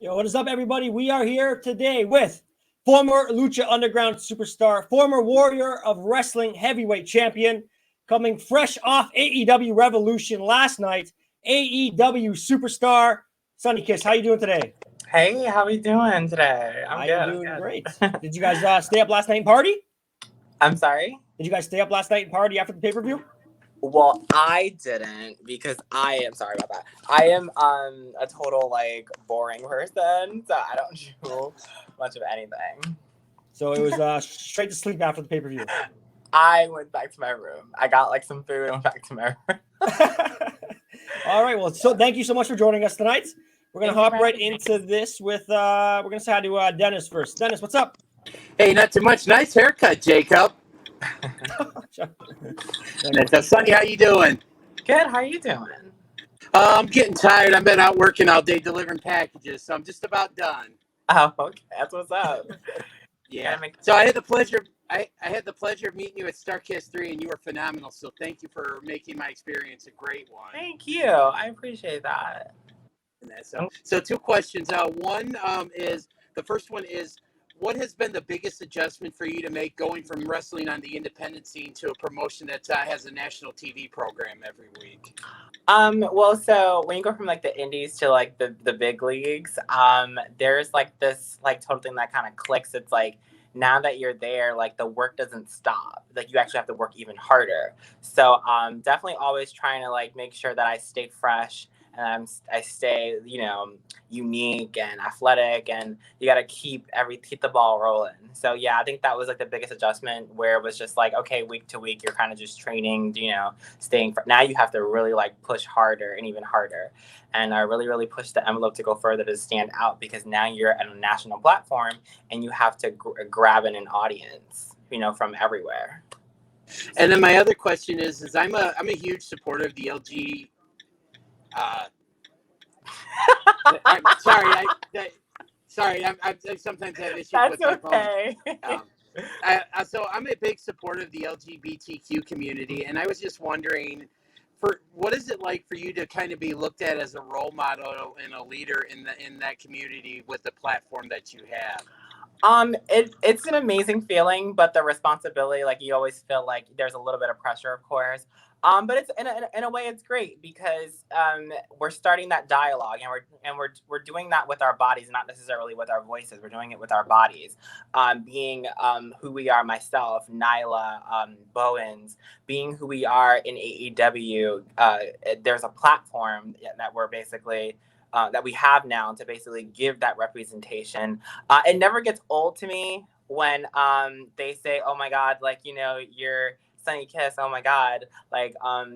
Yo, what is up, everybody? We are here today with former Lucha Underground superstar, former Warrior of Wrestling heavyweight champion, coming fresh off AEW Revolution last night, AEW superstar, Sonny Kiss. How you doing today? Hey, how are you doing today? I'm doing great. Did you guys stay up last night and party? I'm sorry? Did you guys stay up last night and party after the pay-per-view? Well, I didn't because I am sorry about that. I am a total boring person, so I don't do much of anything. So it was straight to sleep after the pay-per-view. I went back to my room. I got some food and went back to my room. All right. Well, so thank you so much for joining us tonight. We're gonna hop right into this with we're gonna say hi to Dennis first. Dennis, what's up? Hey, not too much. Nice haircut, Jacob. Sonny, how you doing? Good. How are you doing? I'm getting tired. I've been out working all day delivering packages, so I'm just about done. Oh, okay. That's what's up. Yeah. So I had the pleasure. I had the pleasure of meeting you at Starcast 3, and you were phenomenal. So thank you for making my experience a great one. Thank you. I appreciate that. So two questions. One is the first one is, what has been the biggest adjustment for you to make going from wrestling on the independent scene to a promotion that has a national TV program every week? Well, so when you go from the indies to the big leagues, there's this total thing that kind of clicks. It's now that you're there, the work doesn't stop. You actually have to work even harder. So definitely always trying to make sure that I stay fresh and I stay, unique and athletic, and you got to keep the ball rolling. So yeah, I think that was the biggest adjustment, where it was just okay, week to week, you're kind of just training, staying now you have to really push harder and even harder, and really push the envelope to go further to stand out, because now you're at a national platform and you have to grab in an audience, from everywhere. And then my other question is I'm a huge supporter of the LG. I'm sorry. I sometimes have issues with my phone. So I'm a big supporter of the LGBTQ community, and I was just wondering, what is it like for you to kind of be looked at as a role model and a leader in that community with the platform that you have? It's an amazing feeling, but the responsibility, you always feel there's a little bit of pressure, of course. But it's in a way it's great, because we're starting that dialogue, and we're doing that with our bodies, not necessarily with our voices. We're doing it with our bodies, being who we are. Myself, Nyla, Bowens, being who we are in AEW. There's a platform that we're basically. That we have now to basically give that representation. It never gets old to me when they say, "Oh my God, you're Sonny Kiss. Oh my God,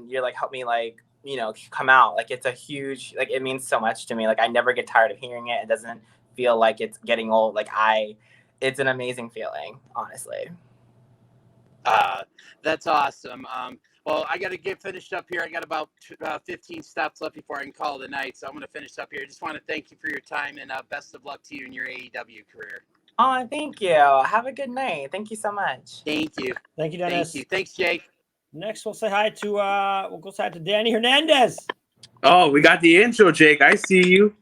you're help me come out." It's a huge it means so much to me. I never get tired of hearing it. It doesn't feel like it's getting old. It's an amazing feeling, honestly. That's awesome. Well, I got to get finished up here. I got about 15 stops left before I can call it a night. So I'm going to finish up here. I just want to thank you for your time, and best of luck to you in your AEW career. Oh, thank you. Have a good night. Thank you so much. Thank you. Thank you, Dennis. Thank you. Thanks, Jake. Next, we'll say hi to Danny Hernandez. Oh, we got the intro, Jake. I see you.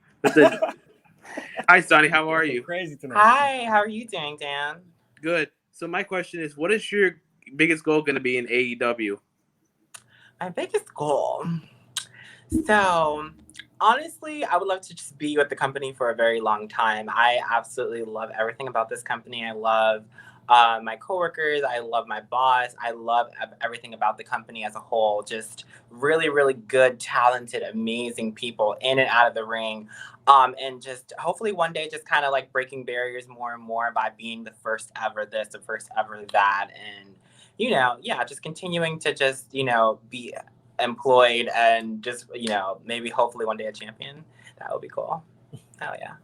Hi, Sonny. How are you? Crazy tonight. Hi. How are you doing, Dan? Good. So my question is, what is your biggest goal going to be in AEW? My biggest goal. So, honestly, I would love to just be with the company for a very long time. I absolutely love everything about this company. I love my coworkers. I love my boss. I love everything about the company as a whole. Just really, really good, talented, amazing people in and out of the ring. And just hopefully one day just kind of breaking barriers more and more by being the first ever this, the first ever that. And, just continuing to just, be employed and just, maybe hopefully one day a champion. That would be cool. Hell yeah.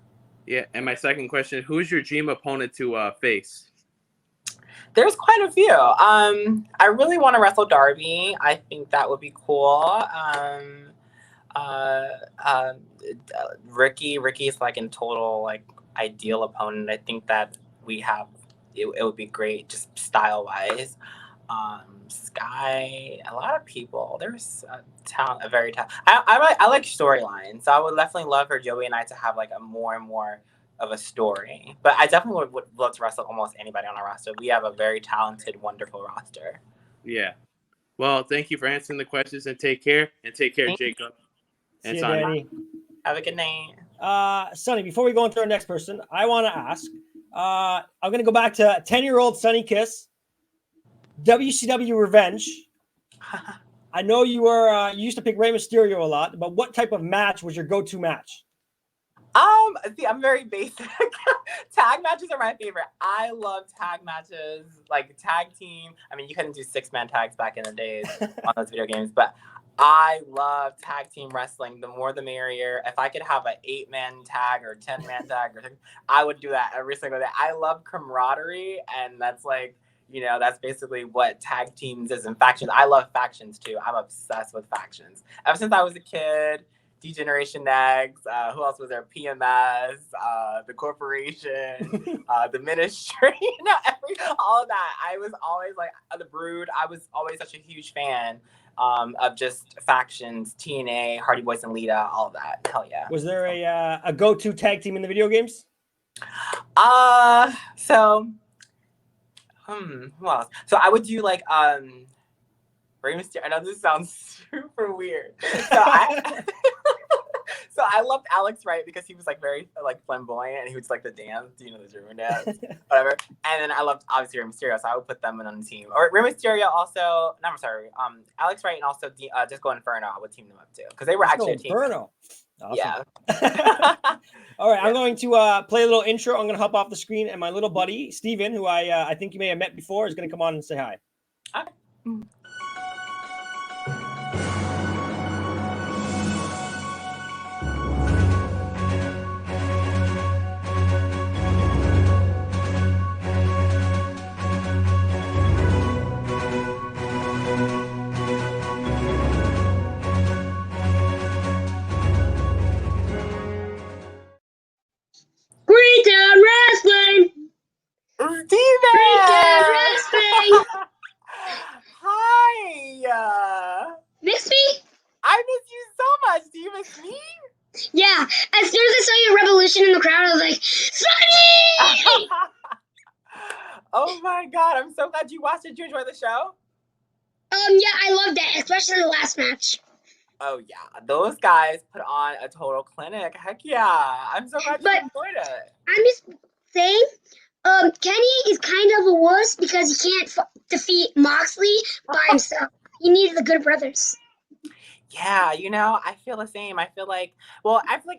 Yeah. And my second question, who's your dream opponent to face? There's quite a few. I really want to wrestle Darby. I think that would be cool. Ricky's in total ideal opponent. I think that we have it would be great just style wise. Sky, a lot of people. There's a talent, a very talent. I like storylines, so I would definitely love for Joey and I to have like a more and more of a story. But I definitely would love to wrestle almost anybody on our roster. We have a very talented, wonderful roster. Yeah. Well, thank you for answering the questions and take care. And take care, Jacob. See you, Danny. Have a good night. Sonny, before we go on to our next person, I want to ask. I'm going to go back to 10-year-old Sonny Kiss, WCW Revenge. I know you were you used to pick Rey Mysterio a lot, but what type of match was your go-to match? See, I'm very basic. Tag matches are my favorite. I love tag matches, like tag team. I mean, you couldn't do 6-man tags back in the days on those video games, but I love tag team wrestling. The more the merrier. If I could have an 8-man tag or 10-man tag, I would do that every single day. I love camaraderie, and that's like, that's basically what tag teams is and factions. I love factions too. I'm obsessed with factions. Ever since I was a kid, D-Generation X, who else was there? PMS, the Corporation, the Ministry, all of that. I was always like the Brood. I was always such a huge fan of just factions, TNA, Hardy Boys and Lita, all of that. Hell yeah. Was there a go-to tag team in the video games? Who else? So I would do like Rey Mysterio. I know this sounds super weird. So I loved Alex Wright because he was like very like flamboyant and he was like the dance, the German dance, whatever. And then I loved obviously Rey Mysterio, so I would put them in on the team. Or Rey Mysterio also. No, I'm sorry. Alex Wright and also Disco Inferno. I would team them up too because they were actually a team. Inferno. Awesome. Yeah. All right, I'm going to play a little intro. I'm going to hop off the screen, and my little buddy Steven, who I think you may have met before, is going to come on and say hi. Okay. Breakdown Wrestling! Breakdown Wrestling! Hi! Miss me? I miss you so much. Do you miss me? Yeah. As soon as I saw your Revolution in the crowd, I was like, Sonny! Oh my god, I'm so glad you watched it. Did you enjoy the show? Yeah, I loved it, especially the last match. Oh yeah, those guys put on a total clinic. Heck yeah. I'm so glad you enjoyed it. I'm just saying, Kenny is kind of a wuss because he can't defeat Moxley by himself. He needs the Good Brothers. Yeah, I feel the same. I feel like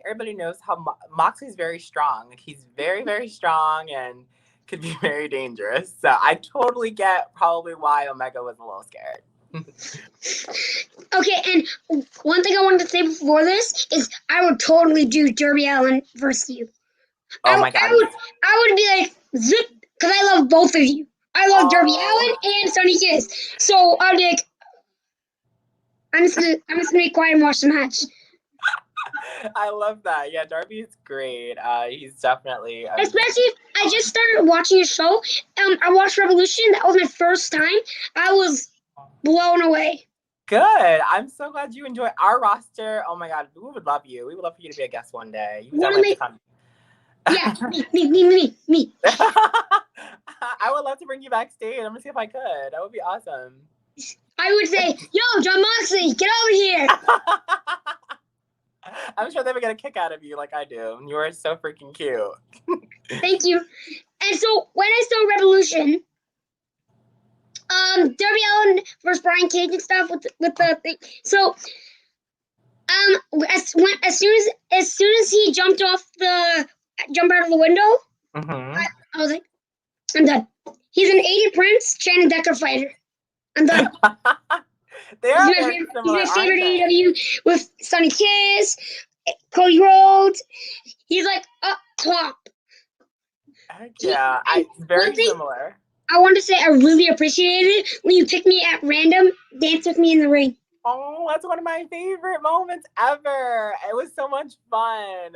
everybody knows how Moxley's very strong. Like, he's very, very strong and could be very dangerous. So I totally get probably why Omega was a little scared. Okay, and one thing I wanted to say before this is I would totally do Darby Allin versus you. Oh my god. I would be like, zip, because I love both of you. I love Darby Allin and Sonny Kiss. So I'd be like, I'm just gonna be quiet and watch the match. I love that. Yeah, Darby's great. He's definitely especially I just started watching a show. I watched Revolution. That was my first time. I was blown away. Good. I'm so glad you enjoy our roster. Oh my god, we would love you. We would love for you to be a guest one day. You definitely come. Yeah, me. I would love to bring you backstage. I'm gonna see if I could. That would be awesome. I would say, yo, John Moxley, get over here. I'm sure they would get a kick out of you like I do. You are so freaking cute. Thank you. And so when I saw Revolution, Darby Allin versus Brian Cage and stuff with the thing. So as soon as he jumped out of the window, I was like, I'm done. He's an 80 Prince, Shannon Decker fighter. I'm done. They are he's my favorite AEW with Sonny Kiss, Cody Rhodes. He's like up top. Heck yeah, very similar. I want to say I really appreciated it when you picked me at random, danced with me in the ring. Oh, that's one of my favorite moments ever. It was so much fun.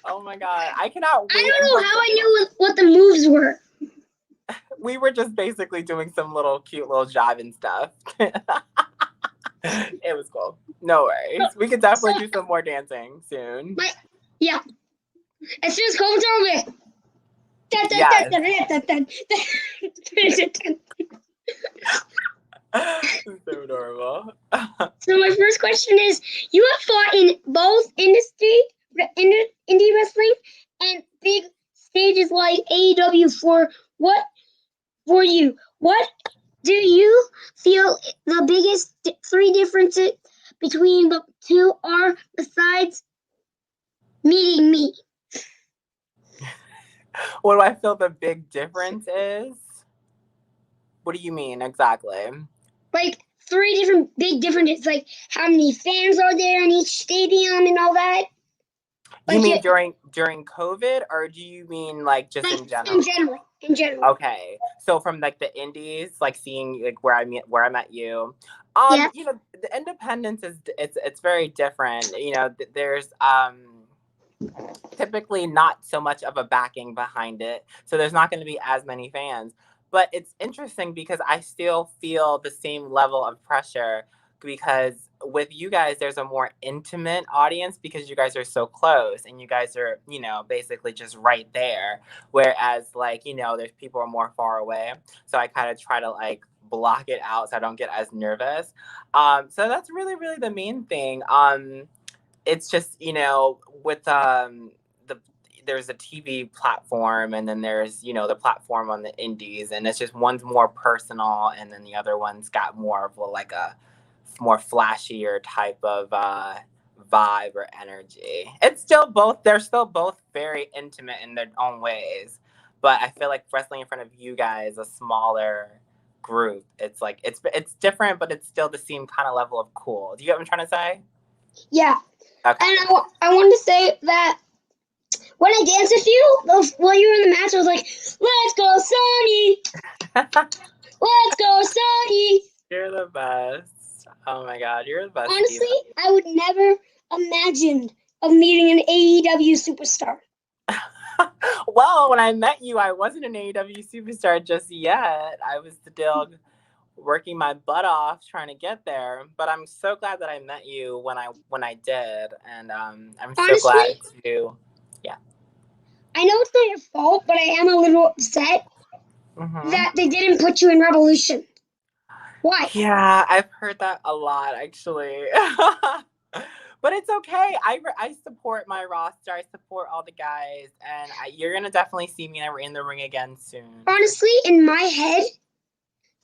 Oh my god, I cannot wait. I don't know how I knew what the moves were. We were just basically doing some cute little jiving stuff. It was cool. No worries. We could definitely do some more dancing soon. Yeah. As soon as COVID's over. Yes. So adorable. So my first question is, you have fought in both indie wrestling and big stages like AEW for you. What do you feel the biggest three differences between the two are besides meeting me? What do I feel the big difference is? What do you mean exactly? Like three different big differences, like how many fans are there in each stadium and all that. You mean during COVID, or do you mean like just in general? In general. Okay, so from like the indies, like seeing like where I met you, Yeah. you know, the independence is it's very different. You know, there's typically not so much of a backing behind it, so there's not going to be as many fans. But it's interesting because I still feel the same level of pressure because with you guys, there's a more intimate audience because you guys are so close and you guys are, you know, basically just right there. Whereas, like, you know, there's people are more far away. So I kind of try to like block it out so I don't get as nervous. So that's really, really the main thing. It's just, you know, with there's a TV platform and then there's, you know, the platform on the indies, and it's just one's more personal and then the other one's got more of a more flashier type of vibe or energy. It's still both, they're still both very intimate in their own ways, but I feel like wrestling in front of you guys, a smaller group, it's like it's different, but it's still the same kind of level of cool. Do you get what I'm trying to say? Yeah. Okay. And I wanted to say that when I danced with you while you were in the match, I was like, "Let's go, Sonny! Let's go, Sonny!" You're the best. Oh my God, you're the best. Honestly, Steven. I would never imagined of meeting an AEW superstar. Well, when I met you, I wasn't an AEW superstar just yet. I was still working my butt off trying to get there. But I'm so glad that I met you when I did, and I'm Honestly, so glad to. Yeah. I know it's not your fault, but I am a little upset that they didn't put you in Revolution. Why? Yeah, I've heard that a lot actually. But it's okay. I support my roster. I support all the guys, and you're gonna definitely see me in the ring again soon. Honestly, in my head,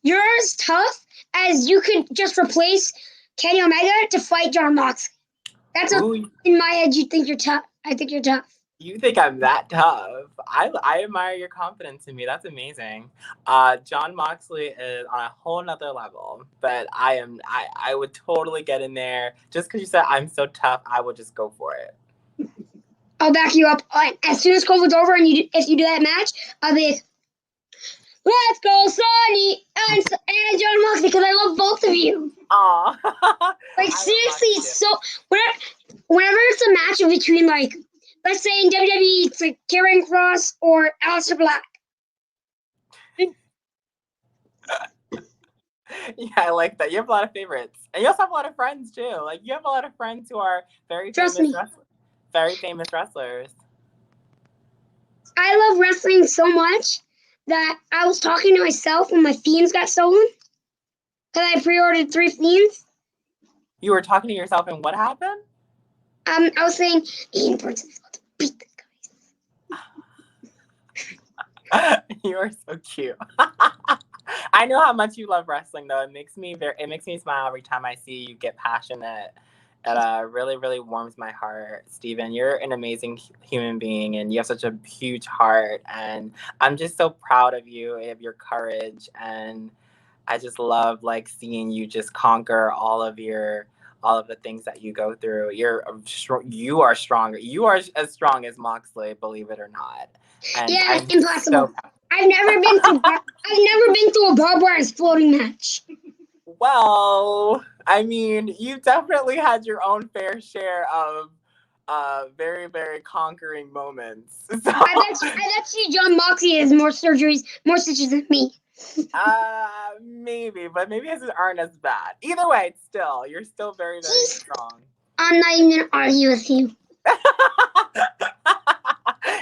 you're as tough as you could just replace Kenny Omega to fight John Moxley. That's in my head. You think you're tough. I think you're tough. You think I'm that tough? I admire your confidence in me. That's amazing. John Moxley is on a whole nother level, but I would totally get in there. Just because you said I'm so tough, I would just go for it. I'll back you up. As soon as COVID's over and if you do that match, I'll be like, "Let's go, Sonny and John Moxley," because I love both of you. Aw. Like seriously, it's so whenever it's a match between, like, let's say in WWE, it's like Karrion Kross or Aleister Black. Yeah, I like that. You have a lot of favorites, and you also have a lot of friends too. Like you have a lot of friends who are very famous wrestlers. I love wrestling so much that I was talking to myself when my Fiends got stolen because I pre-ordered 3 Fiends. You were talking to yourself, and what happened? I was saying, Ian Brunson's about to beat this guy. You are so cute. I know how much you love wrestling, though. It makes me smile every time I see you get passionate. It really, really warms my heart, Steven. You're an amazing human being, and you have such a huge heart. And I'm just so proud of you, of your courage, and I just love like seeing you just conquer all of the things that you go through. You are stronger. You are as strong as Moxley, believe it or not. And yeah, it's impossible. I've never been to a barbed wire exploding match. Well, I mean, you definitely had your own fair share very, very conquering moments. So, I bet you John Moxley has more surgeries, more stitches than me. maybe, but maybe his aren't as bad. Either way, you're still very, very strong. I'm not even gonna argue with you.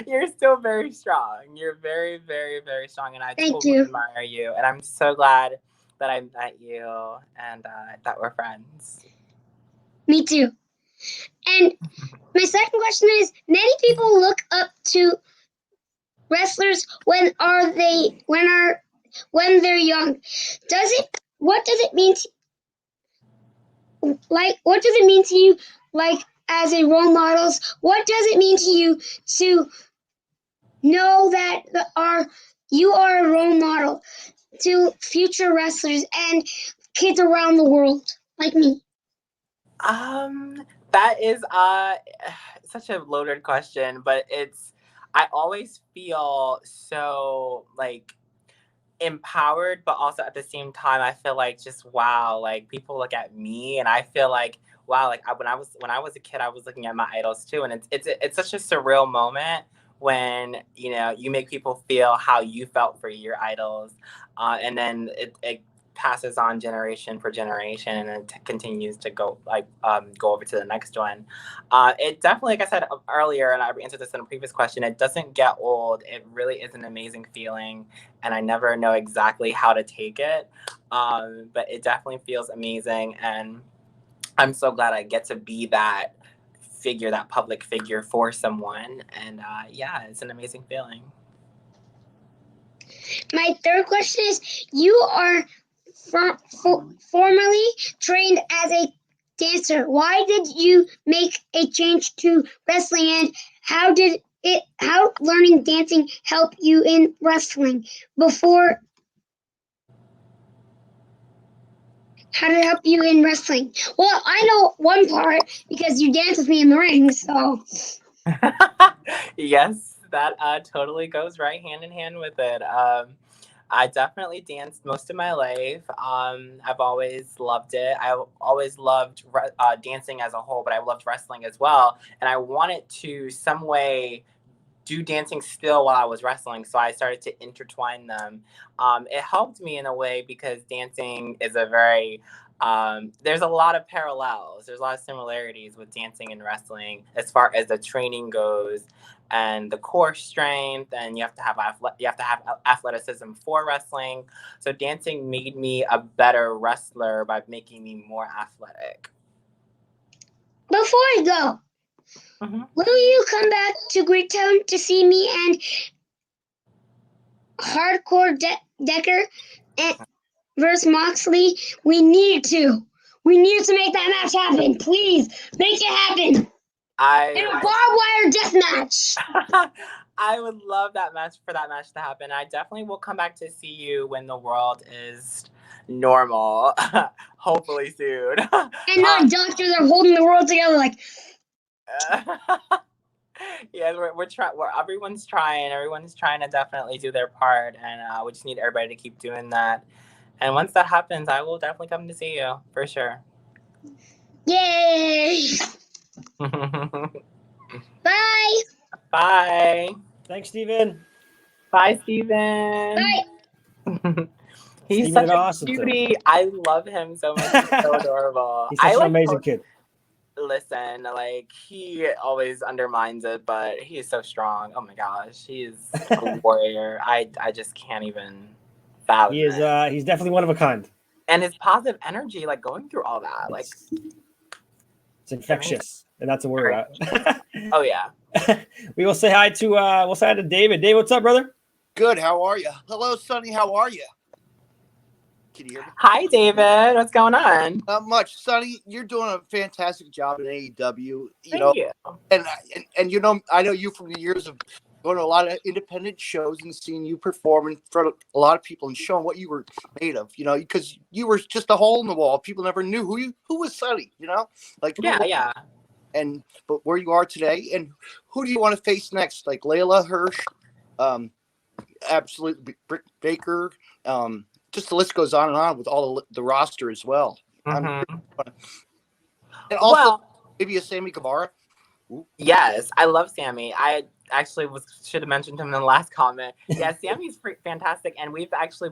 You're still very strong. You're very, very, very strong, and I Thank totally you. admire you. And I'm so glad that I met you and that we're friends. Me too. And my second question is: many people look up to wrestlers when they're young. What does it mean what does it mean to you, like, as a role models? What does it mean to you to know that you are a role model to future wrestlers and kids around the world like me? That is such a loaded question, but I always feel so like empowered, but also at the same time I feel like just wow, like people look at me and I feel like wow, like when I was a kid I was looking at my idols too, and it's such a surreal moment when you make people feel how you felt for your idols, and then it passes on generation for generation, and it continues to go over to the next one. It definitely, like I said earlier, and I answered this in a previous question, it doesn't get old. It really is an amazing feeling, and I never know exactly how to take it, but it definitely feels amazing, and I'm so glad I get to be that public figure for someone, and yeah, it's an amazing feeling. My third question is: you are formerly trained as a dancer. Why did you make a change to wrestling, and how learning dancing help you in wrestling? How did it help you in wrestling? Well, I know one part because you danced with me in the ring, so. Yes, that totally goes right hand in hand with it. I definitely danced most of my life. I've always loved it. I always loved dancing as a whole, but I loved wrestling as well. And I wanted to some way do dancing still while I was wrestling, so I started to intertwine them. It helped me in a way because dancing is a very there's a lot of parallels. There's a lot of similarities with dancing and wrestling as far as the training goes, and the core strength, and you have to have athleticism for wrestling. So dancing made me a better wrestler by making me more athletic. Before I go, will you come back to Greektown to see me and Hardcore Decker and versus Moxley? We need to make that match happen. Please make it happen. In a barbed wire death match. I would love that match to happen. I definitely will come back to see you when the world is normal, hopefully soon. And not doctors are holding the world together like. Yeah, we're trying. Everyone's trying. Everyone's trying to definitely do their part, and we just need everybody to keep doing that. And once that happens, I will definitely come to see you for sure. Yay! Bye. Bye. Thanks, Steven. Bye, Steven. Bye. He's Steven such a awesome cutie. too. I love him so much. He's so adorable. He's such an amazing kid. Listen, like, he always undermines it, but he is so strong. Oh my gosh, he's a warrior. I just can't even fathom He is. it. He's definitely one of a kind. And his positive energy, like going through all that, like it's infectious, and that's a word. Oh yeah. We will say hi to David. David, what's up, brother? Good. How are you? Hello, Sonny. How are you? Can you hear me? Hi, David. What's going on? Not much, Sonny. You're doing a fantastic job in AEW. Thank you. And I know you from the years of going to a lot of independent shows and seeing you perform in front of a lot of people and showing what you were made of. Because you were just a hole in the wall. People never knew who was Sonny. Yeah. But where you are today, and who do you want to face next? Like Layla Hirsch, absolutely Britt Baker. Just the list goes on and on with all the roster as well. Mm-hmm. And also maybe a Sammy Guevara. Yes, I love Sammy. I actually should have mentioned him in the last comment. Yeah, Sammy's fantastic, and we're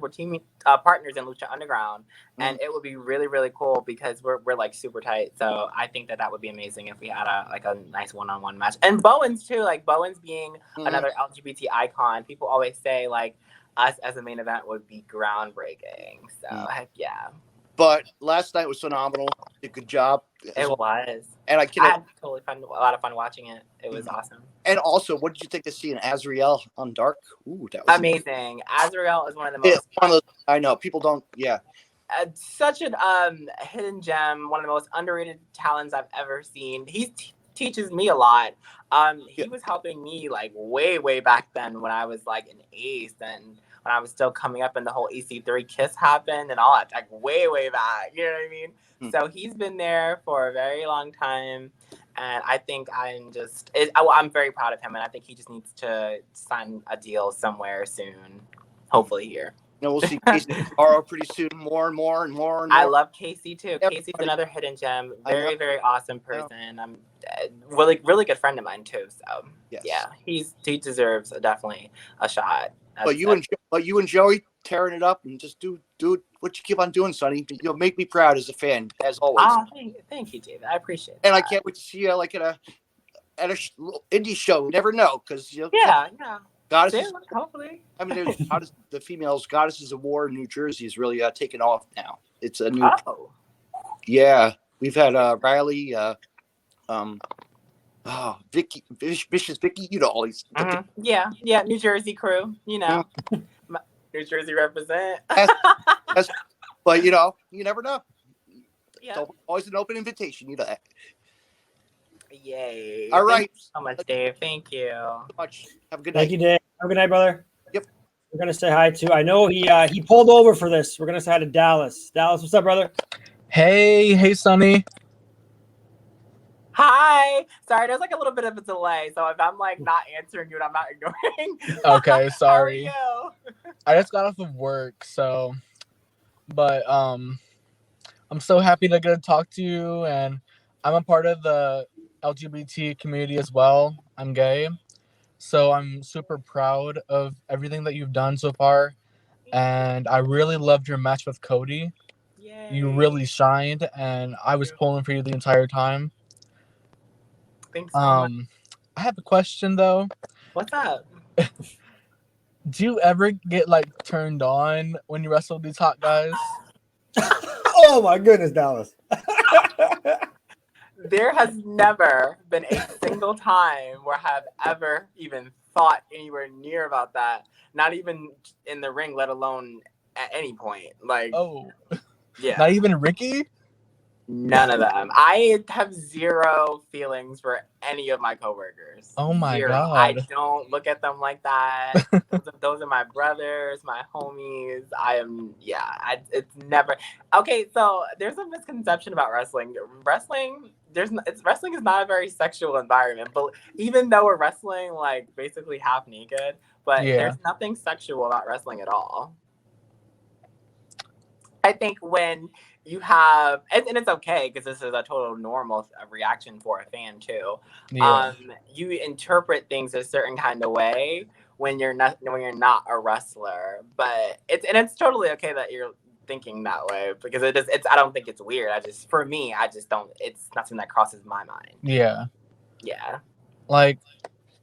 teaming partners in Lucha Underground, and it would be really, really cool because we're like super tight. So I think that would be amazing if we had a nice one-on-one match. And Bowens too, like Bowens being another LGBT icon. People always say like us as a main event would be groundbreaking. So heck yeah. But last night was phenomenal. Did a good job. It was. And I had totally a lot of fun watching it. It was awesome. And also, what did you think of seeing Azrael on Dark? Ooh, that was amazing. Azrael is one of the most. One of those, I know people don't. Yeah. Such an hidden gem. One of the most underrated talents I've ever seen. He teaches me a lot. He was helping me like way back then when I was like an ace and when I was still coming up and the whole EC3 kiss happened and all that, like way back. You know what I mean? So he's been there for a very long time. And I think I'm very proud of him. And I think he just needs to sign a deal somewhere soon. Hopefully here. We'll see Casey tomorrow pretty soon. More and more. I love Casey too. Yep. Casey's another hidden gem. Very awesome person. I'm really good friend of mine too. So yeah, he deserves definitely a shot. But you and Joey tearing it up and just do what you keep on doing, Sonny. You'll make me proud as a fan, as always. Thank you, David. I appreciate it. And I can't wait to see you like at a indie show. You never know because yeah. Goddesses, hopefully. I mean, there's the females Goddesses of War in New Jersey is really taking off now. It's a new. Oh. Yeah, we've had Riley, Vicky, Vicious Vicky. You know all these. Yeah, New Jersey crew. You know, New Jersey represent. But you never know. Yeah, it's always an open invitation. You know that. Yay. All right. Thank you so much, Dave. Thank you. Much. Have a good night. Thank you, Dave. Have a good night, brother. Yep. We're going to say hi to, I know he pulled over for this. We're going to say hi to Dallas. Dallas, what's up, brother? Hey, Sonny. Hi. Sorry, there's like a little bit of a delay. So if I'm like not answering you and I'm not ignoring. Okay, sorry. How are you? I just got off of work, but I'm so happy to get to talk to you, and I'm a part of the LGBT community as well. I'm gay, so I'm super proud of everything that you've done so far, and I really loved your match with Cody. Yay. You really shined, and I was pulling for you the entire time. Thanks so much. I have a question though. What's up? Do you ever get like turned on when you wrestle these hot guys? Oh my goodness, Dallas. There has never been a single time where I have ever even thought anywhere near about that. Not even in the ring, let alone at any point. Like, yeah. Not even Ricky? None of them. I have zero feelings for any of my coworkers. Oh my God. I don't look at them like that. Those are my brothers, my homies. It's never. Okay, so there's a misconception about wrestling. Wrestling is not a very sexual environment, but even though we're wrestling like basically half naked, but there's nothing sexual about wrestling at all. I think when you have, and it's okay because this is a total normal reaction for a fan too. Yeah. You interpret things a certain kind of way when you're not a wrestler, but it's totally okay that you're thinking that way because I don't think it's weird. For me, it's nothing that crosses my mind. Yeah. Yeah. Like,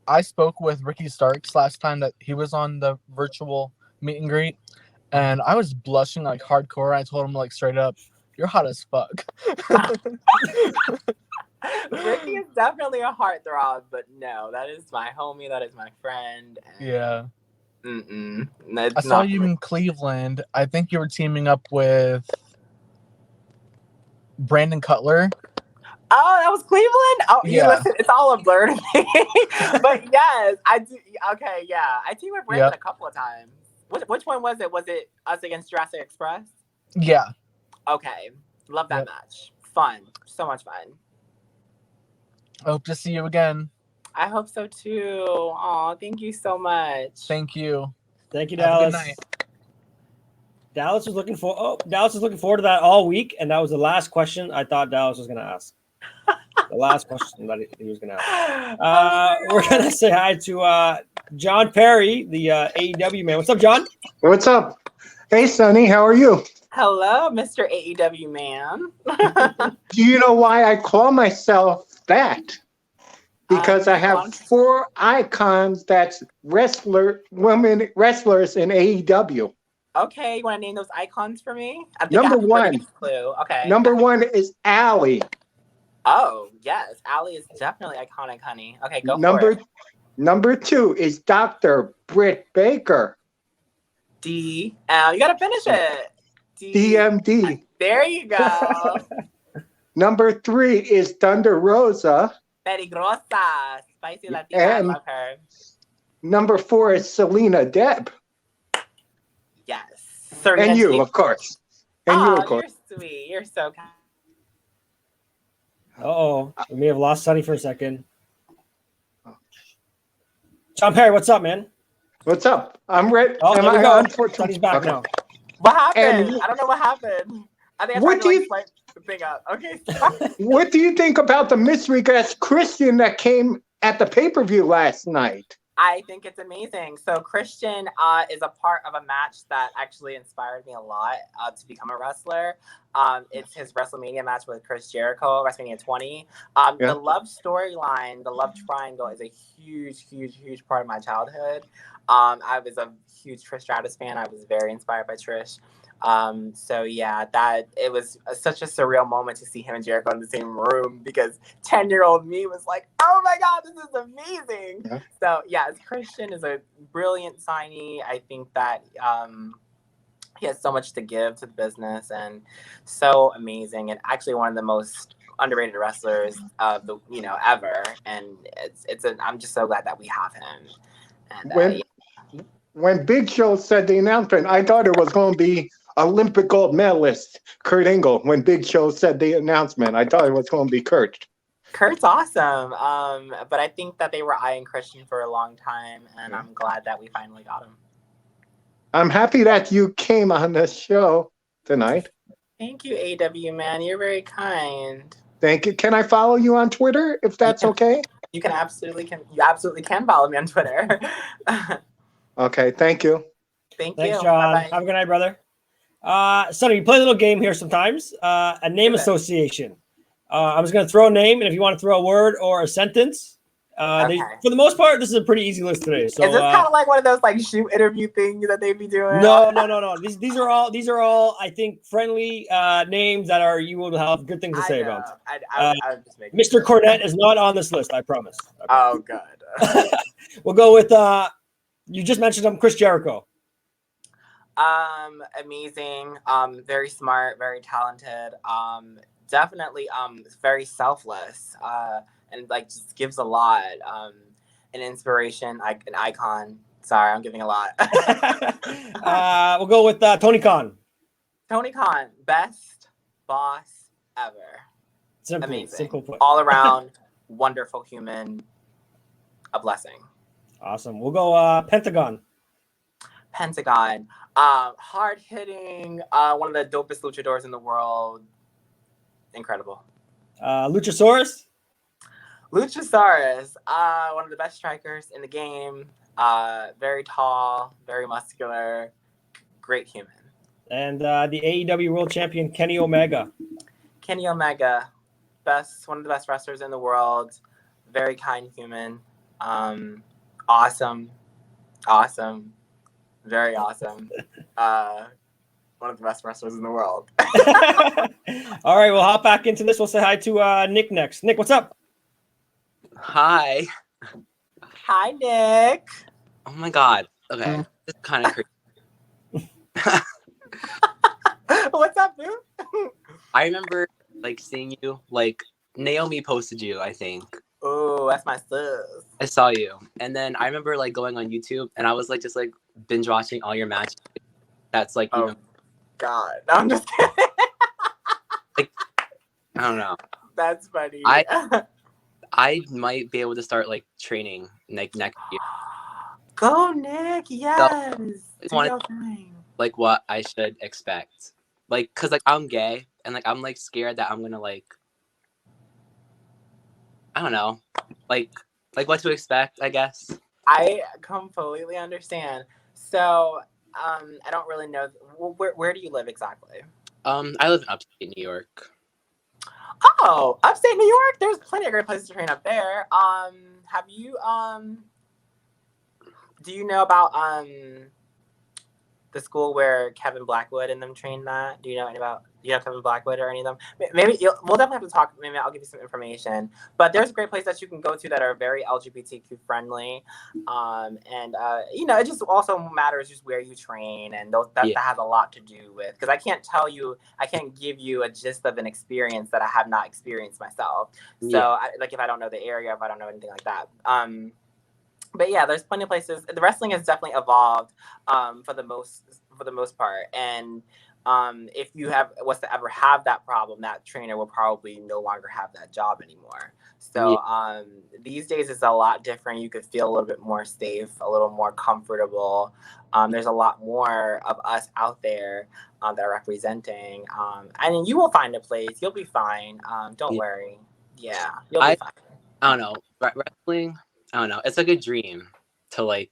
I spoke with Ricky Starks last time that he was on the virtual meet and greet, and I was blushing like hardcore. I told him like straight up, "You're hot as fuck." Ricky is definitely a heartthrob, but no, that is my homie. That is my friend. Yeah. I saw you in Cleveland. I think you were teaming up with Brandon Cutler. Oh, that was Cleveland? Oh, yeah. Listen, it's all a blur to me. But yes, I do. Okay, yeah. I teamed with Brandon a couple of times. Which one was it? Was it us against Jurassic Express? Yeah. Okay. Love that match. Fun. So much fun. I hope to see you again. I hope so too. Oh, thank you so much. Thank you. Thank you, Dallas. Have a good night. Dallas was looking forward to that all week, and that was the last question I thought Dallas was going to ask. The last question that he was going to ask. We're going to say hi to John Perry, the AEW man. What's up, John? What's up? Hey, Sonny, how are you? Hello, Mr. AEW man. Do you know why I call myself that? Because I have 4 icons that's women wrestlers in AEW. Okay, you want to name those icons for me? I think Number I have a one. pretty good clue. Okay. Number 1 is Allie. Oh, yes. Allie is definitely iconic, honey. Okay, go for it. Number 2 is Dr. Britt Baker. D. You got to finish it. DMD. There you go. Number 3 is Thunder Rosa. Peligrosa. Spicy Latina. And I love her. number 4 is Selena Deb. Yes. And you, of course. And you, of course. You're sweet. You're so kind. Uh-oh. We may have lost Sonny for a second. John Perry, what's up, man? What's up? I'm ready. Oh, Am there we I go. on for Sonny's back now. What happened? And I don't know what happened. I think I what tried do to you- swipe the thing up. Okay. what do you think about the mystery guest Christian that came at the pay-per-view last night? I think it's amazing. So Christian is a part of a match that actually inspired me a lot to become a wrestler. It's his WrestleMania match with Chris Jericho, WrestleMania 20. The love storyline, the love triangle is a huge, huge, huge part of my childhood. I was a huge Trish Stratus fan. I was very inspired by Trish. So yeah, that it was such a surreal moment to see him and Jericho in the same room because 10-year-old me was like, oh my God, this is amazing. Yeah. So yeah, Christian is a brilliant signee. I think that he has so much to give to the business and so amazing and actually one of the most underrated wrestlers of the ever. And I'm just so glad that we have him. And When Big Show said the announcement, I thought it was going to be Olympic gold medalist Kurt Angle. When Big Show said the announcement, I thought it was going to be Kurt. Kurt's awesome. But I think that they were eyeing Christian for a long time, and I'm glad that we finally got him. I'm happy that you came on the show tonight. Thank you, AW man. You're very kind. Thank you. Can I follow you on Twitter if that's okay? You absolutely can follow me on Twitter. Okay, thank you. Thanks, Thanks, John. Bye-bye. Have a good night, brother. Sonny, we play a little game here sometimes. A name association. I'm just going to throw a name, and if you want to throw a word or a sentence, for the most part, this is a pretty easy list today. So, is this kind of like one of those like shoot interview things that they be doing? No. These are all I think friendly names that you will have good things to say about. I just Mr. Cornette is not on this list. I promise. Oh, good. We'll go with you just mentioned him, Chris Jericho. Amazing. Very smart, very talented. Definitely very selfless. And like just gives a lot. An inspiration, like an icon. Sorry, I'm giving a lot. We'll go with Tony Khan. Tony Khan, best boss ever. Amazing. Simple put. All around, wonderful human. A blessing. Awesome. We'll go Pentagon. Pentagon. Hard hitting. One of the dopest luchadors in the world. Incredible. Luchasaurus. Luchasaurus. One of the best strikers in the game. Very tall, very muscular, great human. And the AEW World Champion Kenny Omega. Kenny Omega, one of the best wrestlers in the world. Very kind human. Awesome, very awesome. One of the best wrestlers in the world. All right, we'll hop back into this. We'll say hi to Nick next. Nick, what's up? Hi. Hi, Nick. Oh my God. Okay, this is kind of crazy. What's up, dude? I remember like seeing you. Like Naomi posted you, I think. Oh, that's my sis. I saw you, and then I remember like going on YouTube, and I was like just like binge watching all your matches. That's like oh God, no, I'm just kidding. Like I don't know. That's funny. I might be able to start like training next year. Go, Nick. Yes. So, like what I should expect. Like, cause like I'm gay and like I'm like scared that I'm gonna like I don't know, like what to expect, I guess. I completely understand. So, I don't really know. Where do you live exactly? I live in upstate New York. Oh, upstate New York. There's plenty of great places to train up there. Have you do you know about the school where Kevin Blackwood and them trained that? Do you know Kevin Blackwood or any of them? Maybe we'll definitely have to talk. Maybe I'll give you some information. But there's a great place that you can go to that are very LGBTQ friendly, and it just also matters just where you train, and that has a lot to do with, because I can't give you a gist of an experience that I have not experienced myself. So if I don't know the area, if I don't know anything like that. But yeah, there's plenty of places. The wrestling has definitely evolved for the most part. And if you was to ever have that problem, that trainer will probably no longer have that job anymore. So these days it's a lot different. You could feel a little bit more safe, a little more comfortable. There's a lot more of us out there that are representing. And you will find a place. You'll be fine. Don't worry. Yeah, you'll be fine. I don't know. Wrestling, I don't know. It's like a dream to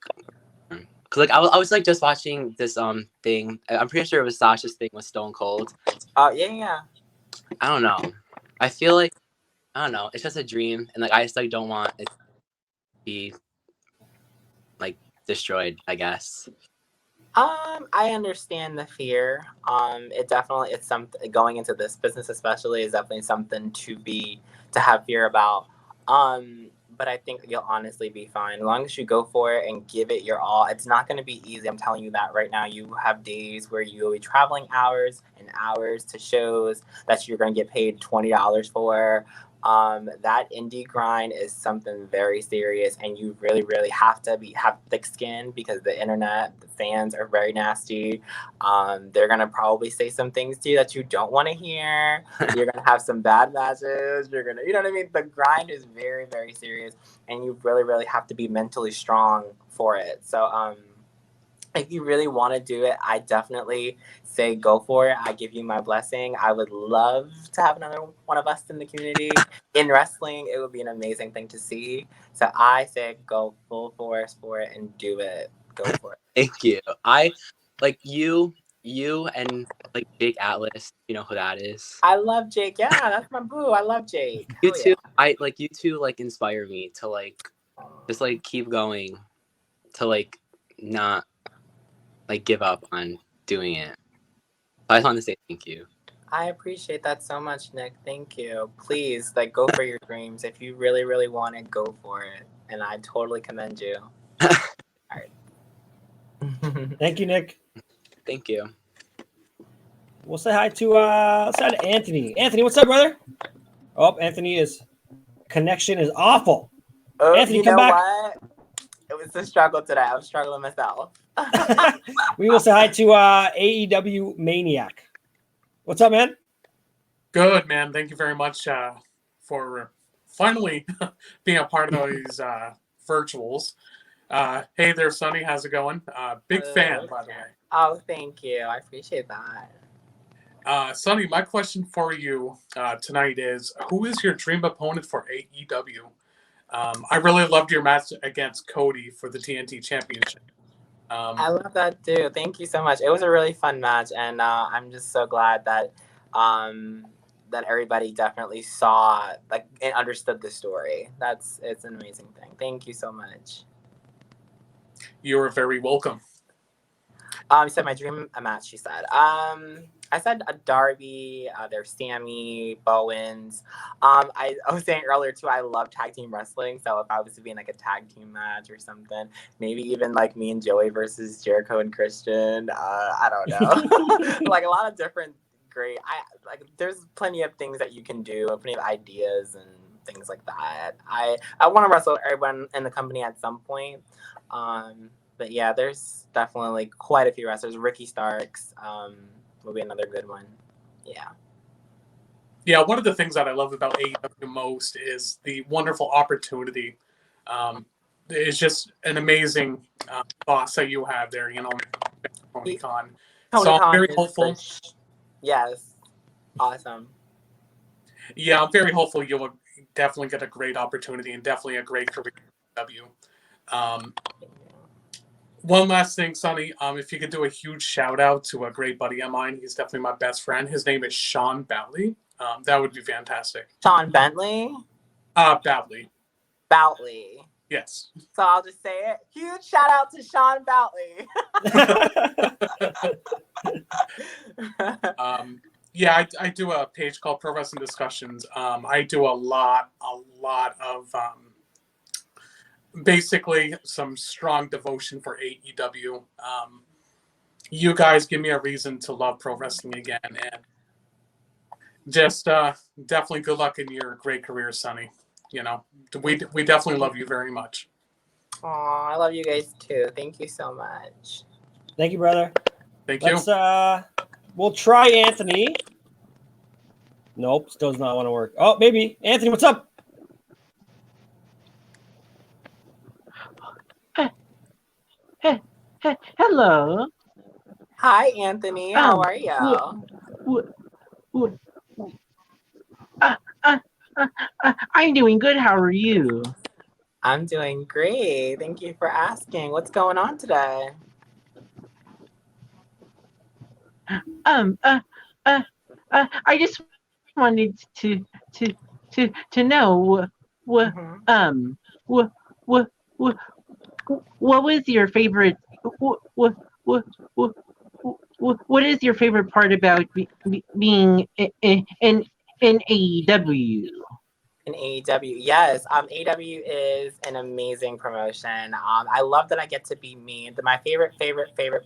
cause I was just watching this thing. I'm pretty sure it was Sasha's thing with Stone Cold. Oh yeah. I don't know. I feel like I don't know. It's just a dream, and I just don't want it to be destroyed, I guess. I understand the fear. It's something going into this business, especially, is definitely something to have fear about. But I think you'll honestly be fine. As long as you go for it and give it your all, it's not going to be easy. I'm telling you that right now. You have days where you'll be traveling hours and hours to shows that you're going to get paid $20 for. That indie grind is something very serious, and you really, really have to have thick skin, because the internet, the fans are very nasty. They're gonna probably say some things to you that you don't want to hear. You're gonna have some bad matches. You're gonna, you know what I mean? The grind is very, very serious, and you really, really have to be mentally strong for it. So, if you really want to do it, I definitely say go for it. I give you my blessing. I would love to have another one of us in the community in wrestling. It would be an amazing thing to see. So I say go full force for it and do it. Go for it. Thank you. I you and Jake Atlas. You know who that is? I love Jake. Yeah, that's my boo. I love Jake. You two. Yeah. You two inspire me to just keep going, to not give up on doing it. I just want to say thank you. I appreciate that so much, Nick. Thank you. Please, go for your dreams. If you really, really want it, go for it. And I totally commend you. All right. Thank you, Nick. Thank you. We'll say hi to Anthony. Anthony, what's up, brother? Oh, Anthony's connection is awful. Oh, Anthony, come back. What? It was a struggle today. I was struggling myself. We will say hi to AEW Maniac. What's up, man? Good, man. Thank you very much for finally being a part of these virtuals. Hey there, Sonny. How's it going? Big fan, by the way. Oh, thank you. I appreciate that. Sonny, my question for you tonight is, who is your dream opponent for AEW? I really loved your match against Cody for the TNT Championship. I love that too. Thank you so much. It was a really fun match, and I'm just so glad that that everybody definitely saw and understood the story. It's an amazing thing. Thank you so much. You are very welcome. You said my dream match. She said. I said Darby. There's Sammy, Bowens. I was saying earlier too, I love tag team wrestling. So if I was to be in a tag team match or something, maybe even me and Joey versus Jericho and Christian. I don't know. A lot of different great. There's plenty of things that you can do. Plenty of ideas and things like that. I want to wrestle everyone in the company at some point. But yeah, there's definitely quite a few wrestlers. Ricky Starks. Will be another good one. Yeah, one of the things that I love about AEW most is the wonderful opportunity. It's just an amazing boss that you have there, Tony Khan. So I'm very hopeful. Yes, awesome. Yeah, I'm very hopeful you will definitely get a great opportunity and definitely a great career in W. One last thing, Sonny. If you could do a huge shout out to a great buddy of mine, he's definitely my best friend. His name is Sean Boutley. That would be fantastic. Sean Bentley? Boutley. Boutley. Yes. So I'll just say it. Huge shout out to Sean Boutley. Yeah, I do a page called Pro Wrestling Discussions. I do a lot of basically some strong devotion for AEW. You guys give me a reason to love pro wrestling again, and just definitely good luck in your great career, Sonny. You know, we definitely love you very much. Aw, I love you guys too. Thank you so much. Thank you, brother. Thank you. We'll try Anthony. Nope, still does not want to work. Oh, maybe. Anthony, what's up? Hello. Hi, Anthony. How are you? I'm doing good. How are you? I'm doing great. Thank you for asking. What's going on today? I just wanted to know what was your favorite what is your favorite part about being in AEW? In AEW, yes. AEW is an amazing promotion. I love that I get to be me. My favorite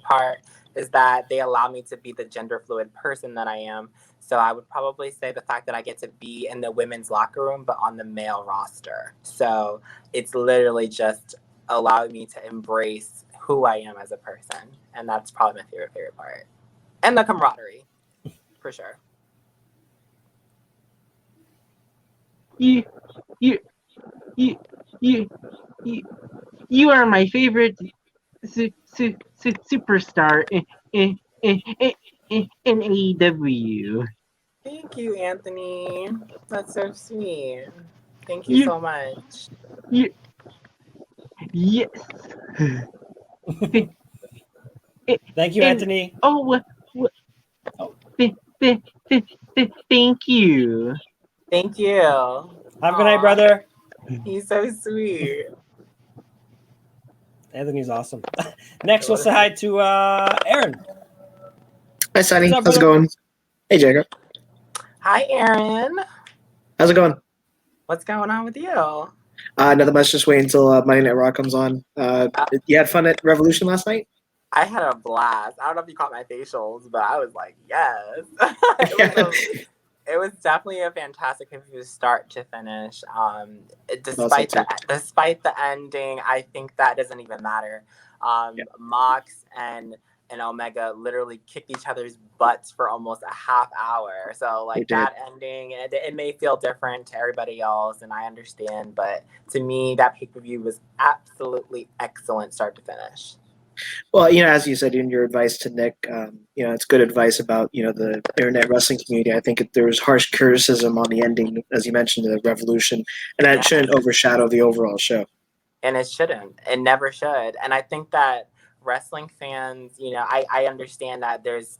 part is that they allow me to be the gender fluid person that I am. So I would probably say the fact that I get to be in the women's locker room, but on the male roster. So it's literally just allowing me to embrace who I am as a person. And that's probably my favorite part. And the camaraderie, for sure. You are my favorite superstar in AEW. Thank you, Anthony. That's so sweet. Thank you so much. Yes. Thank you, Anthony. Thank you. Thank you. Have a good night, brother. He's so sweet. Anthony's awesome. Next, we'll say hi to Aaron. Hi, Sonny. What's up, How's it brother? going? Hey, Jacob. Hi, Aaron. How's it going? What's going on with you? Nothing much. Just waiting until Monday Night Raw comes on. You had fun at Revolution last night? I had a blast. I don't know if you caught my facials, but I was like, yes. It was definitely a fantastic interview, start to finish. Despite the ending, I think that doesn't even matter. Mox and Omega literally kicked each other's butts for almost a half hour. So like that ending, it may feel different to everybody else, and I understand, but to me, that pay-per-view was absolutely excellent, start to finish. Well, as you said in your advice to Nick, it's good advice about, the internet wrestling community. I think there was harsh criticism on the ending, as you mentioned, the Revolution, and that shouldn't overshadow the overall show. And it shouldn't. It never should. And I think that wrestling fans, I understand that as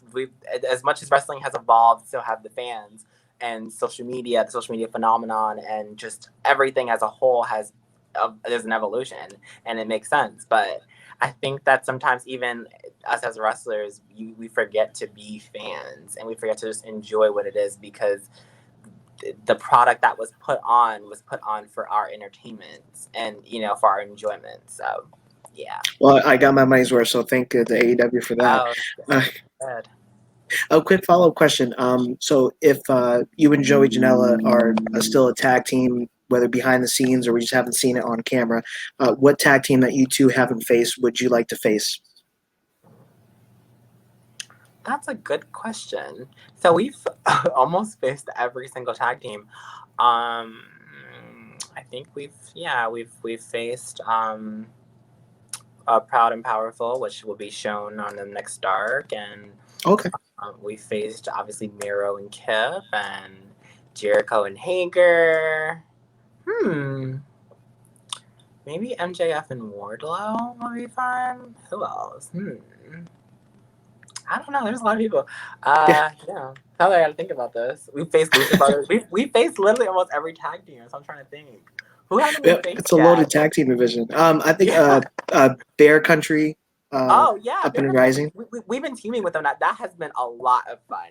much as wrestling has evolved, so have the fans, and the social media phenomenon, and just everything as a whole there's an evolution, and it makes sense. But I think that sometimes even us as wrestlers, we forget to be fans, and we forget to just enjoy what it is, because the product that was put on for our entertainment and, for our enjoyment. So, yeah. Well, I got my money's worth, so thank the AEW for that. Good. A quick follow-up question. So if you and Joey Janela are still a tag team, whether behind the scenes or we just haven't seen it on camera, what tag team that you two haven't faced would you like to face? That's a good question. So we've almost faced every single tag team. I think we've faced Proud and Powerful, which will be shown on the next Dark, and okay. We faced obviously Miro and Kip, and Jericho and Hager. Maybe MJF and Wardlow would be fun. Who else? I don't know. There's a lot of people. Yeah. Now that I gotta think about this, we faced Lucha Brothers. We faced literally almost every tag team. So I'm trying to think. Who haven't we faced? It's a loaded tag team division. I think Bear Country. Oh yeah, Up and Rising. We've been teaming with them. That has been a lot of fun.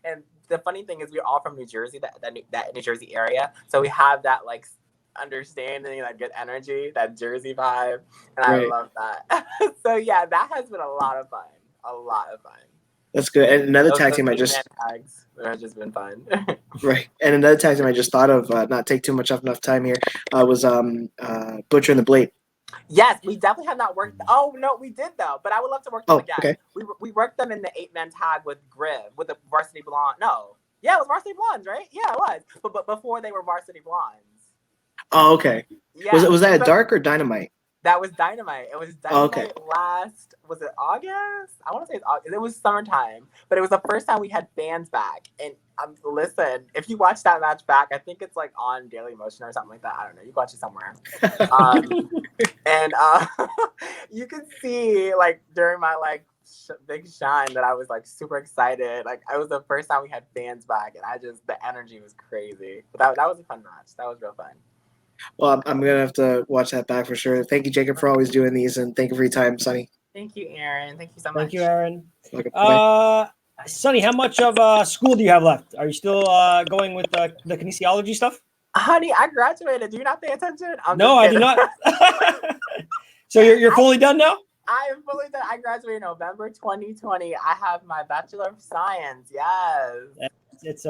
And the funny thing is, we're all from New Jersey, that New Jersey area. So we have that like understanding, that good energy, that Jersey vibe, and I love that. So yeah, that has been a lot of fun. A lot of fun. That's good. And another tag team tags that have just been fun. Right. And another tag team I just thought of, not take too much of enough time here, was Butcher and the Blade. Yes, we definitely have not worked. Oh no, we did though. But I would love to work them again. Okay. We worked them in the 8-man tag with Griv, with the Varsity Blonde. No, yeah, it was Varsity Blondes, right? Yeah, it was. But before they were Varsity Blondes. Oh, okay. Yeah. Was that a Dark or Dynamite? That was Dynamite. It was Dynamite last, was it August? I want to say it's August. It was summertime. But it was the first time we had fans back. And listen, if you watch that match back, I think it's like on Daily Motion or something like that. I don't know. You can watch it somewhere. And you can see like during my like big shine that I was like super excited. Like it was the first time we had fans back. And the energy was crazy. But that was a fun match. That was real fun. Well, I'm going to have to watch that back for sure. Thank you, Jacob, for always doing these, and thank you for your time, Sonny. Thank you, Aaron. Thank you so much. Thank you, Aaron. Okay, Sonny, how much of school do you have left? Are you still going with the kinesiology stuff? Honey, I graduated. Do you not pay attention? No, I do not. So you're fully done now? I am fully done. I graduated November 2020. I have my Bachelor of Science. Yes. It's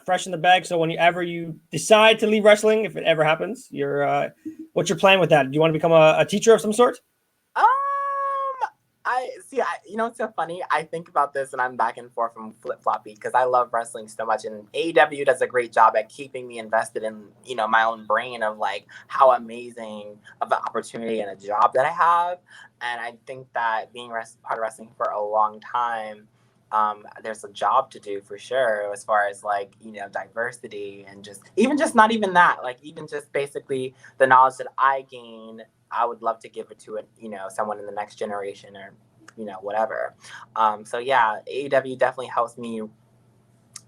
fresh in the bag. So whenever you decide to leave wrestling, if it ever happens, what's your plan with that? Do you want to become a teacher of some sort? It's so funny. I think about this and I'm back and forth from flip-floppy because I love wrestling so much, and AEW does a great job at keeping me invested in, my own brain of like how amazing of an opportunity and a job that I have. And I think that being part of wrestling for a long time, there's a job to do for sure as far as like, diversity and just not even that, like even just basically the knowledge that I gain, I would love to give it to someone in the next generation or, whatever. So yeah, AEW definitely helps me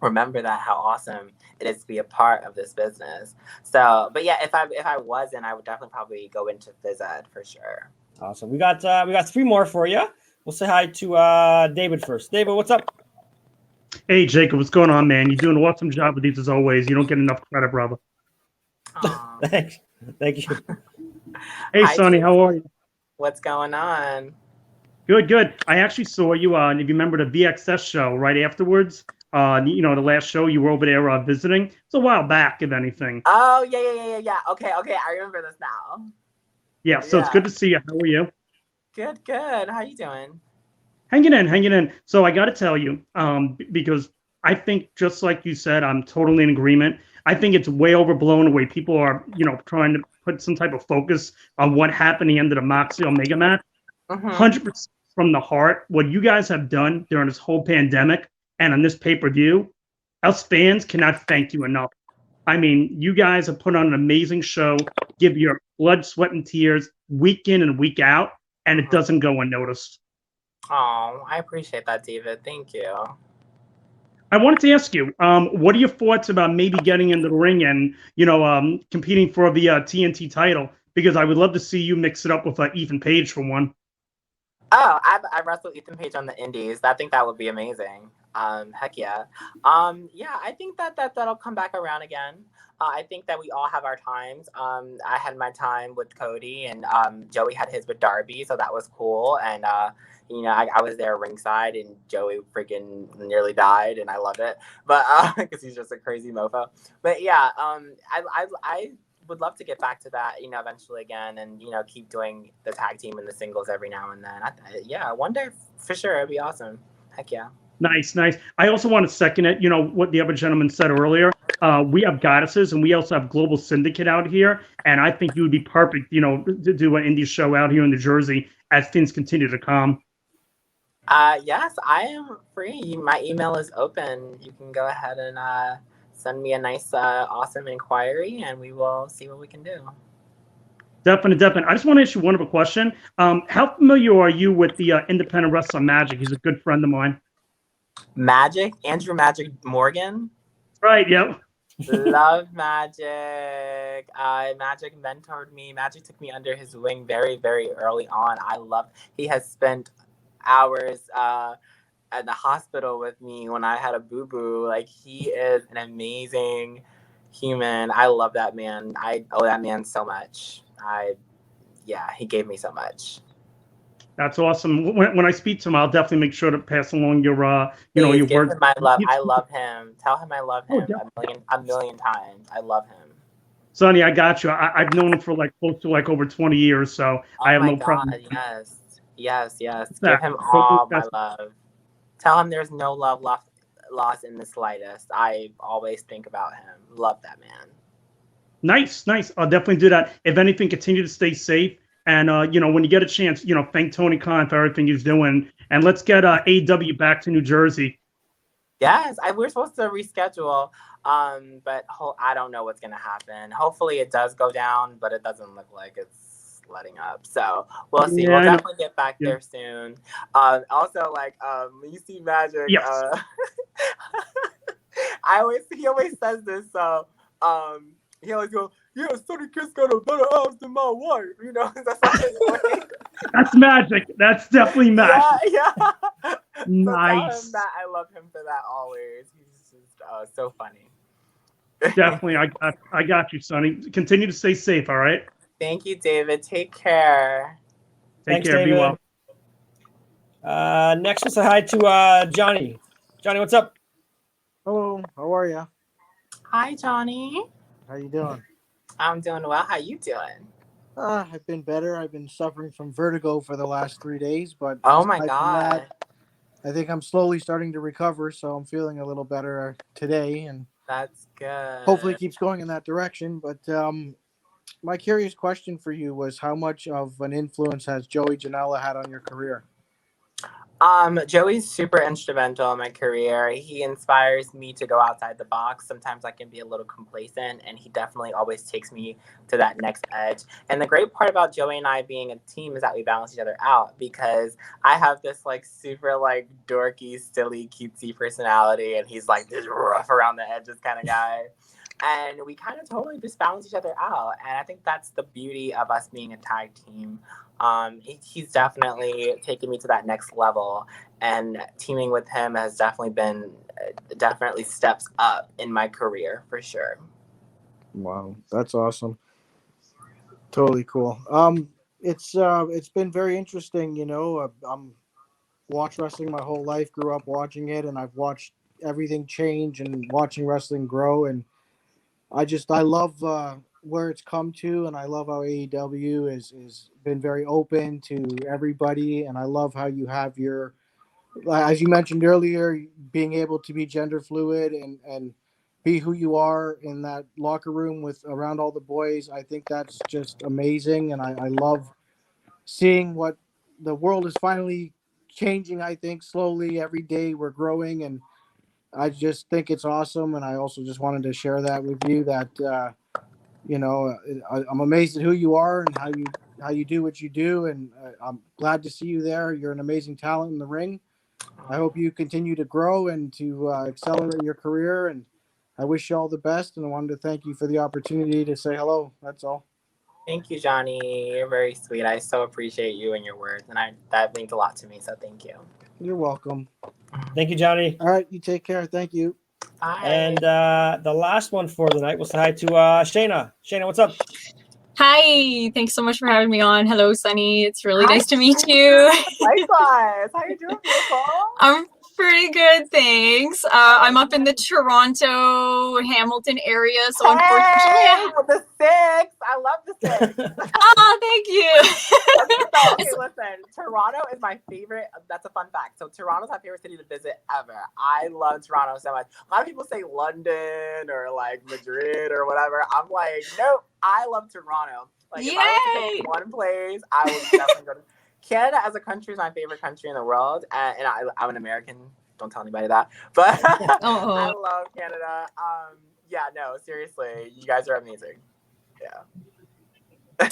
remember that, how awesome it is to be a part of this business. So, but yeah, if I wasn't, I would definitely probably go into phys ed for sure. Awesome. We got 3 more for you. We'll say hi to David first. David, what's up? Hey, Jacob, what's going on, man? You're doing an awesome job with these as always. You don't get enough credit, brother. Thanks. Thank you. Hey, Hi, Sonny, how are you? What's going on? Good. I actually saw you if you remember the VXS show right afterwards. The last show you were over there visiting. It's a while back, if anything. Oh, yeah. Okay, I remember this now. Yeah, so it's good to see you. How are you? Good. How you doing? Hanging in. So I got to tell you, because I think just like you said, I'm totally in agreement. I think it's way overblown the way people are, trying to put some type of focus on what happened at the end of the Moxley Omega match. 100% from the heart, what you guys have done during this whole pandemic and on this pay-per-view, us fans cannot thank you enough. I mean, you guys have put on an amazing show, give your blood, sweat, and tears week in and week out, and it doesn't go unnoticed. Oh, I appreciate that, David. Thank you. I wanted to ask you, what are your thoughts about maybe getting into the ring and, competing for the TNT title? Because I would love to see you mix it up with Ethan Page for one. Oh, I wrestled Ethan Page on the Indies. I think that would be amazing. Heck yeah. Yeah, I think that'll come back around again. I think that we all have our times. I had my time with Cody, and Joey had his with Darby, so that was cool. And I was there ringside, and Joey freaking nearly died, and I love it. But because he's just a crazy mofo. But yeah, I would love to get back to that, eventually again, and keep doing the tag team and the singles every now and then. Yeah, one day for sure, it'd be awesome. Heck yeah. Nice. I also want to second it. What the other gentleman said earlier. We have goddesses, and we also have Global Syndicate out here, and I think you would be perfect, to do an indie show out here in New Jersey as things continue to come. Yes, I am free. My email is open. You can go ahead and send me a nice, awesome inquiry, and we will see what we can do. Definitely. I just want to ask you one other question. How familiar are you with the independent wrestler Magic? He's a good friend of mine. Andrew Magic Morgan. Right. Yep. Love Magic. Magic mentored me. Magic took me under his wing very, very early on. He has spent hours at the hospital with me when I had a boo-boo. Like, he is an amazing human. I love that man. I owe that man so much. He gave me so much. That's awesome. When I speak to him, I'll definitely make sure to pass along your, Please, your give words. him my love. I love him. Tell him I love him definitely. a million times. I love him. Sonny, I got you. I've known him for close to over 20 years, so I have no problem. Yes. Give him all my love. Tell him there's no love lost in the slightest. I always think about him. Love that man. Nice. I'll definitely do that. If anything, continue to stay safe. And, when you get a chance, thank Tony Khan for everything he's doing. And let's get AEW back to New Jersey. Yes, we're supposed to reschedule, but I don't know what's going to happen. Hopefully it does go down, but it doesn't look like it's letting up. So we'll see. We'll definitely get back there soon. Also, when you see Magic, yes. He always says this, so he always goes, "Yeah, Sonny Kiss got a better ass than my wife." That's Magic. That's definitely Magic. Yeah. Nice. So that I love him for that always. He's just so funny. Definitely. I got you, Sonny. Continue to stay safe, all right? Thank you, David. Take care. Thanks, care. David. Be well. Next, we'll say hi to Johnny. Johnny, what's up? Hello. How are you? Hi, Johnny. How you doing? I'm doing well. How you doing? I've been better. I've been suffering from vertigo for the last 3 days, but oh my god, I think I'm slowly starting to recover, so I'm feeling a little better today, and that's good. Hopefully, it keeps going in that direction. But my curious question for you was, how much of an influence has Joey Janela had on your career? Joey's super instrumental in my career. He inspires me to go outside the box. Sometimes I can be a little complacent, and he definitely always takes me to that next edge. And the great part about Joey and I being a team is that we balance each other out, because I have this super dorky, silly, cutesy personality, and he's this rough around the edges kind of guy. And we kind of totally just balance each other out. And I think that's the beauty of us being a tag team. He's definitely taken me to that next level, and teaming with him has definitely been steps up in my career for sure. Wow, that's awesome. Totally cool. It's been very interesting. I'm watched wrestling my whole life, grew up watching it, and I've watched everything change and watching wrestling grow. And I love where it's come to, and I love how AEW is been very open to everybody, and I love how you have your, as you mentioned earlier, being able to be gender fluid and be who you are in that locker room with around all the boys. I think that's just amazing, and I love seeing what the world is finally changing. I think slowly every day we're growing, and I just think it's awesome. And I also just wanted to share that with you, that I'm amazed at who you are and how you do what you do, and I'm glad to see you there. You're an amazing talent in the ring. I hope you continue to grow and to accelerate your career, and I wish you all the best. And I wanted to thank you for the opportunity to say hello. That's all. Thank you, Johnny. You're very sweet. I so appreciate you and your words, and that means a lot to me, so thank you. You're welcome. Thank you, Johnny. All right, you take care. Thank you. Bye. And the last one for the night, we'll say hi to Shayna. Shayna, what's up? Hi, thanks so much for having me on. Hello, Sonny. It's really nice to meet you. Likewise. How you doing, beautiful? I'm pretty good, thanks. I'm up in the Toronto, Hamilton area, so unfortunately, with the six. I love the six. Oh, thank you. Okay, listen. Toronto is my favorite. That's a fun fact. So Toronto's my favorite city to visit ever. I love Toronto so much. A lot of people say London or Madrid or whatever. I'm like, nope. I love Toronto. If I were to pick one place, I would definitely go to Canada as a country is my favorite country in the world, and I'm an American don't tell anybody that. But I Oh, love Canada. Yeah, no, seriously, you guys are amazing. Yeah.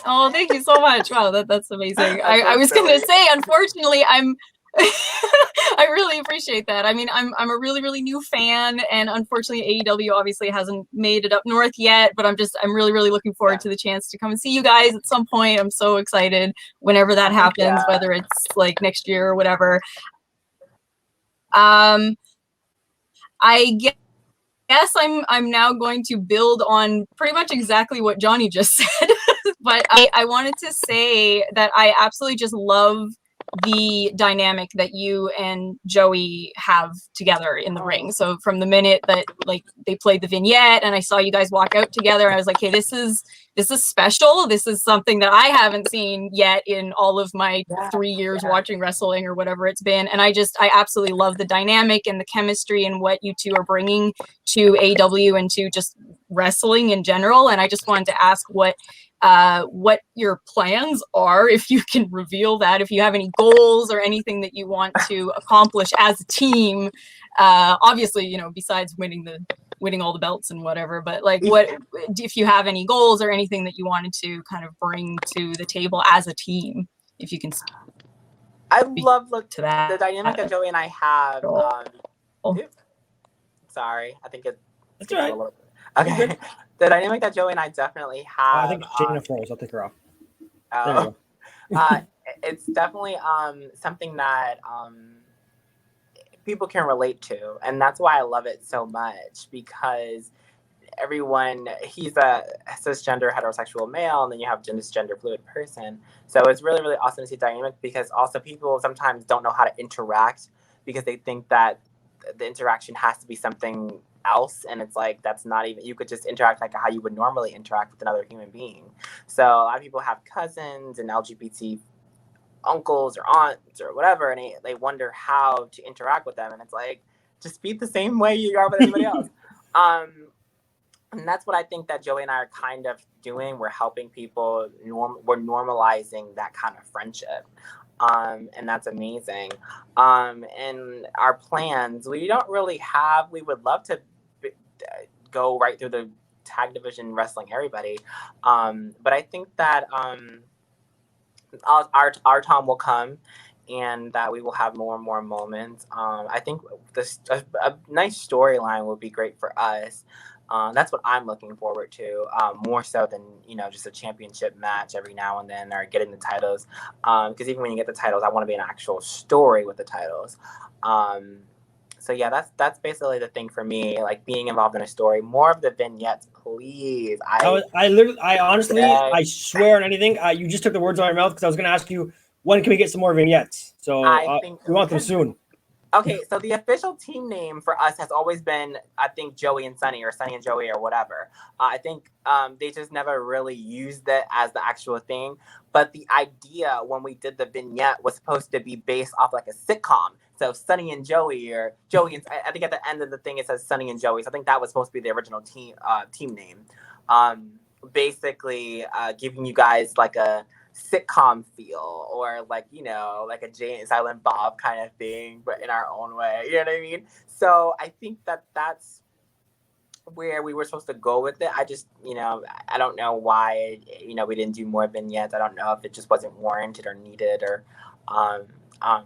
oh, thank you so much. Wow, that's amazing. That's I so was gonna silly. say, unfortunately, I'm I really appreciate that. I mean, I'm a really, really new fan, and unfortunately AEW obviously hasn't made it up north yet, but I'm really, really looking forward to the chance to come and see you guys at some point. I'm so excited whenever that happens, whether it's like next year or whatever. I guess I'm now going to build on pretty much exactly what Johnny just said. But I wanted to say that I absolutely just love the dynamic that you and Joey have together in the ring. So from the minute that like they played the vignette and I saw you guys walk out together, I was like, hey, this is special. This is something that I haven't seen yet in all of my 3 years watching wrestling or whatever it's been. And I absolutely love the dynamic and the chemistry and what you two are bringing to AEW and to just wrestling in general. And I just wanted to ask what your plans are, if you can reveal that, if you have any goals or anything that you want to accomplish as a team. Obviously, you know, besides winning all the belts and whatever, but like what if you have any goals or anything that you wanted to kind of bring to the table as a team, if you can I love to that. the dynamic that Joey and I have. Sorry, I think That's all right. Okay. The dynamic that Joey and I definitely have. I think Shayna froze. I'll take her off. There you go. It's definitely something that people can relate to, and that's why I love it so much, because he's a cisgender heterosexual male, and then you have this gender fluid person. So it's really, really awesome to see dynamic, because also people sometimes don't know how to interact because they think that the interaction has to be something else, and it's like that's not even, you could just interact like how you would normally interact with another human being. So a lot of people have cousins and LGBT uncles or aunts or whatever, and they wonder how to interact with them, and it's like, just be the same way you are with anybody else. And that's what I think that Joey and I are kind of doing. We're helping people, we're normalizing that kind of friendship. And that's amazing. And our plans, we don't really have, we would love to go right through the tag division, wrestling everybody. But I think that our time will come, and that we will have more and more moments. I think a nice storyline would be great for us. That's what I'm looking forward to, more so than, you know, just a championship match every now and then, or getting the titles. Because even when you get the titles, I want to be an actual story with the titles. So yeah, that's basically the thing for me, like being involved in a story. More of the vignettes, please. I honestly, I swear on anything, you just took the words out of my mouth, because I was going to ask you, when can we get some more vignettes? So we want them soon. Okay, so the official team name for us has always been, I think, Joey and Sonny, or Sonny and Joey, or whatever. I think they just never really used it as the actual thing. But the idea when we did the vignette was supposed to be based off like a sitcom. So Sonny and Joey, or Joey and, I think at the end of the thing it says Sonny and Joey. So I think that was supposed to be the original team name. Basically giving you guys like a sitcom feel, or like, you know, like a Jay and Silent Bob kind of thing, but in our own way, you know what I mean? So I think that's where we were supposed to go with it. I just, you know, I don't know why, you know, we didn't do more vignettes. I don't know if it just wasn't warranted or needed, or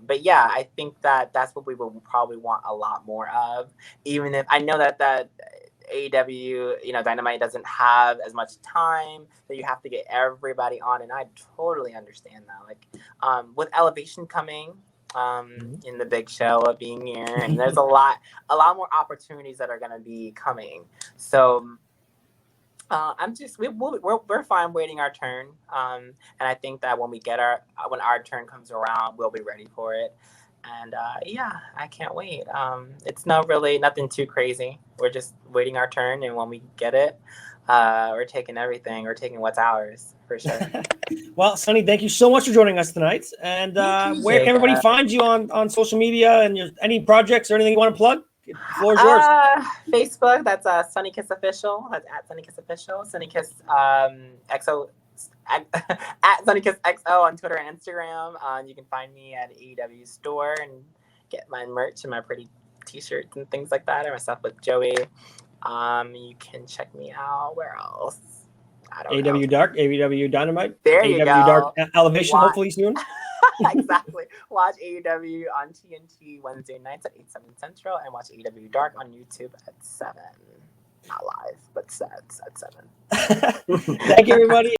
but yeah, I think that's what we would probably want a lot more of, even if I know that AEW, you know, Dynamite doesn't have as much time, that you have to get everybody on, and I totally understand that. Like, with Elevation coming, in the big show of being here, and there's a lot more opportunities that are going to be coming. So, we're fine waiting our turn, and I think that when our turn comes around, we'll be ready for it. And yeah, I can't wait. It's nothing too crazy. We're just waiting our turn, and when we get it, we're taking everything. We're taking what's ours, for sure. Well, Sonny, thank you so much for joining us tonight. And where can everybody find you on social media, and any projects or anything you want to plug? The floor is yours. Facebook, that's Sonny Kiss Official. That's at Sonny Kiss Official. Sonny Kiss XO. At Sonny Kiss XO on Twitter and Instagram. You can find me at AEW store and get my merch and my pretty t-shirts and things like that, or myself with Joey. You can check me out. Where else? I don't know. AW Dark, AW Dynamite. There you AW go. Dark Elevation, Watch- hopefully soon. Exactly. Watch AEW on TNT Wednesday nights at 8, 7 Central, and watch AEW Dark on YouTube at 7. Not live, but at 7. Thank you, everybody.